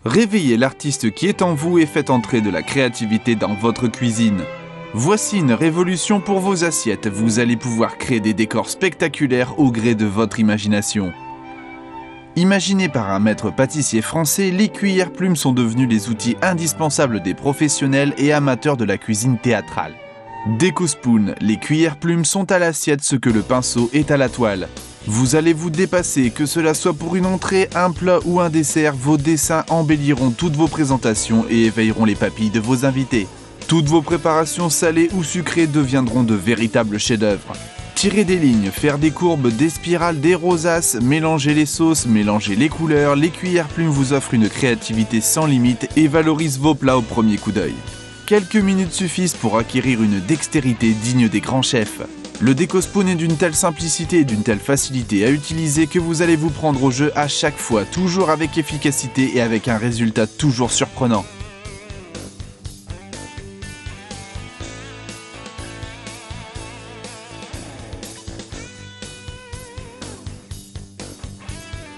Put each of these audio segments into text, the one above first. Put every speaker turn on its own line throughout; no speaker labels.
Réveillez l'artiste qui est en vous et faites entrer de la créativité dans votre cuisine. Voici une révolution pour vos assiettes. Vous allez pouvoir créer des décors spectaculaires au gré de votre imagination. Imaginées par un maître pâtissier français, les cuillères plumes sont devenues les outils indispensables des professionnels et amateurs de la cuisine théâtrale. Décospoon, les cuillères plumes sont à l'assiette ce que le pinceau est à la toile. Vous allez vous dépasser, que cela soit pour une entrée, un plat ou un dessert, vos dessins embelliront toutes vos présentations et éveilleront les papilles de vos invités. Toutes vos préparations salées ou sucrées deviendront de véritables chefs-d'œuvre. Tirer des lignes, faire des courbes, des spirales, des rosaces, mélanger les sauces, mélanger les couleurs, les cuillères plumes vous offrent une créativité sans limite et valorisent vos plats au premier coup d'œil. Quelques minutes suffisent pour acquérir une dextérité digne des grands chefs. Le Décospoon est d'une telle simplicité et d'une telle facilité à utiliser que vous allez vous prendre au jeu à chaque fois, toujours avec efficacité et avec un résultat toujours surprenant.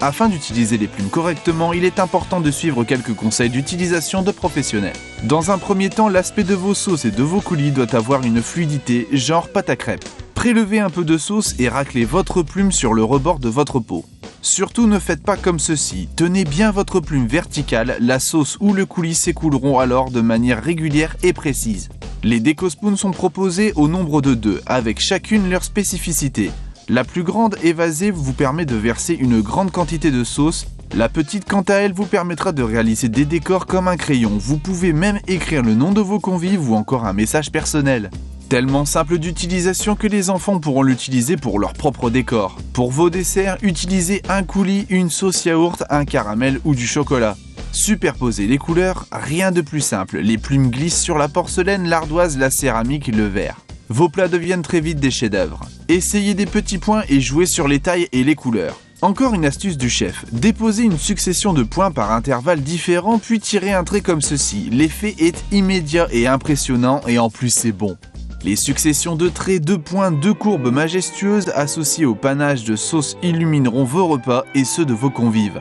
Afin d'utiliser les plumes correctement, il est important de suivre quelques conseils d'utilisation de professionnels. Dans un premier temps, l'aspect de vos sauces et de vos coulis doit avoir une fluidité, genre pâte à crêpes. Prélevez un peu de sauce et raclez votre plume sur le rebord de votre pot. Surtout ne faites pas comme ceci, tenez bien votre plume verticale, la sauce ou le coulis s'écouleront alors de manière régulière et précise. Les Décospoon sont proposés au nombre de 2, avec chacune leur spécificité. La plus grande évasée vous permet de verser une grande quantité de sauce. La petite, quant à elle, vous permettra de réaliser des décors comme un crayon. Vous pouvez même écrire le nom de vos convives ou encore un message personnel. Tellement simple d'utilisation que les enfants pourront l'utiliser pour leur propre décor. Pour vos desserts, utilisez un coulis, une sauce yaourt, un caramel ou du chocolat. Superposez les couleurs, rien de plus simple. Les plumes glissent sur la porcelaine, l'ardoise, la céramique, le verre. Vos plats deviennent très vite des chefs-d'œuvre. Essayez des petits points et jouez sur les tailles et les couleurs. Encore une astuce du chef, déposez une succession de points par intervalles différents puis tirez un trait comme ceci. L'effet est immédiat et impressionnant et en plus c'est bon. Les successions de traits, de points, de courbes majestueuses associées au panache de sauce illumineront vos repas et ceux de vos convives.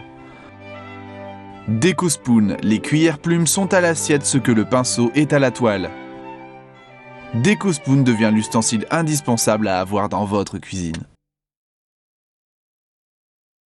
Décospoon, les cuillères plumes sont à l'assiette ce que le pinceau est à la toile. Décospoon devient l'ustensile indispensable à avoir dans votre cuisine.